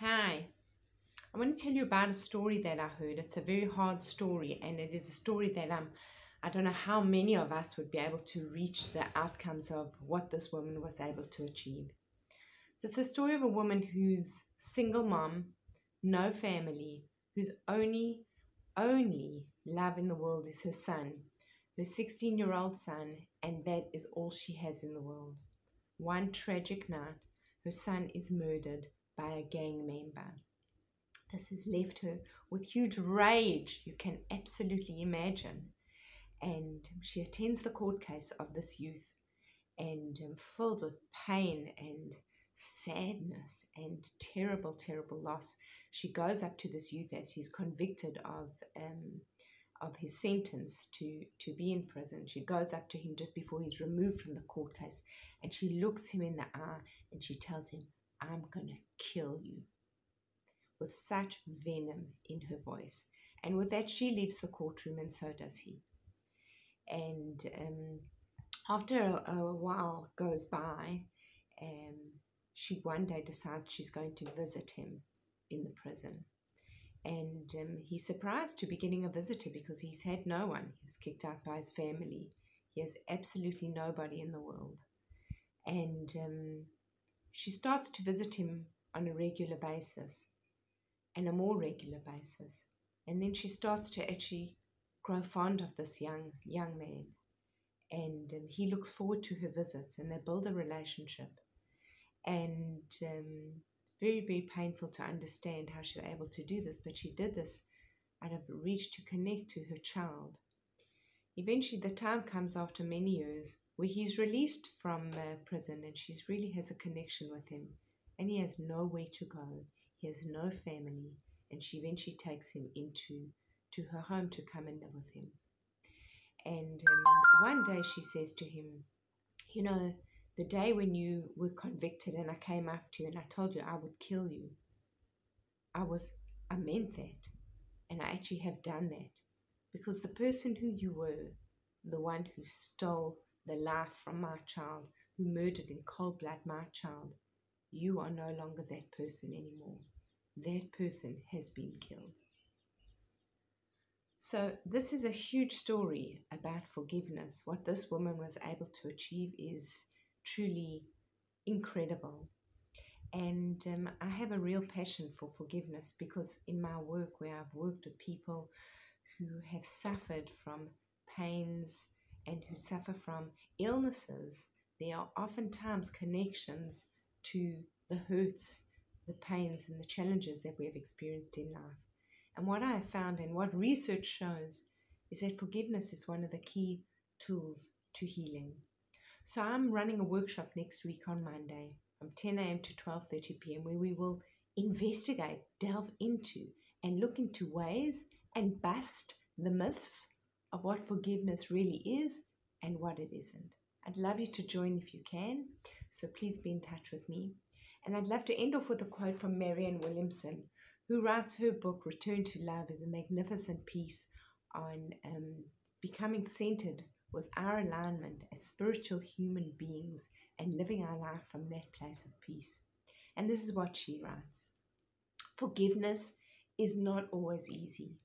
Hi, I want to tell you about a story that I heard. It's a very hard story, and it is a story that I don't know how many of us would be able to reach the outcomes of what this woman was able to achieve. So it's a story of a woman who's single mom, no family, whose only love in the world is her son, her 16-year-old son, and that is all she has in the world. One tragic night, her son is murdered by a gang member. This has left her with huge rage, you can absolutely imagine. And she attends the court case of this youth and filled with pain and sadness and terrible, terrible loss. She goes up to this youth as he's convicted of his sentence to be in prison. She goes up to him just before he's removed from the court case, and she looks him in the eye and she tells him, "I'm going to kill you," with such venom in her voice. And with that, she leaves the courtroom, and so does he. And after a while goes by, she one day decides she's going to visit him in the prison. And he's surprised to be getting a visitor because he's had no one. He was kicked out by his family. He has absolutely nobody in the world. And she starts to visit him on a regular basis and a more regular basis. And then she starts to actually grow fond of this young man. And he looks forward to her visits, and they build a relationship. And it's very, very painful to understand how she was able to do this, but she did this out of a reach to connect to her child. Eventually, the time comes after many years where he's released from prison, and she really has a connection with him. And he has nowhere to go. He has no family, and she eventually takes him into her home to come and live with him. And one day she says to him, "You know, the day when you were convicted and I came up to you and I told you I would kill you, I meant that. And I actually have done that. Because the person who you were, the one who stole the life from my child, who murdered in cold blood my child, you are no longer that person anymore. That person has been killed." So this is a huge story about forgiveness. What this woman was able to achieve is truly incredible. And I have a real passion for forgiveness because in my work, where I've worked with people who have suffered from pains and who suffer from illnesses, there are oftentimes connections to the hurts, the pains, and the challenges that we have experienced in life. And what I have found and what research shows is that forgiveness is one of the key tools to healing. So I'm running a workshop next week on Monday from 10 a.m. to 12:30 p.m. where we will investigate, delve into, and look into ways and bust the myths of what forgiveness really is and what it isn't. I'd love you to join if you can, so please be in touch with me. And I'd love to end off with a quote from Marianne Williamson, who writes her book, Return to Love, is a magnificent piece on becoming centered with our alignment as spiritual human beings and living our life from that place of peace. And this is what she writes: "Forgiveness is not always easy.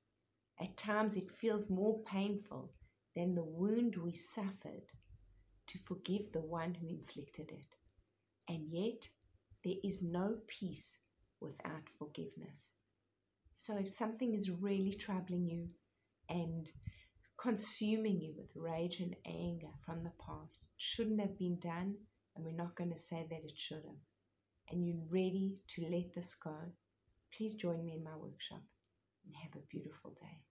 At times it feels more painful than the wound we suffered to forgive the one who inflicted it. And yet there is no peace without forgiveness." So if something is really troubling you and consuming you with rage and anger from the past, it shouldn't have been done, and we're not going to say that it should have, and you're ready to let this go, please join me in my workshop and have a beautiful day.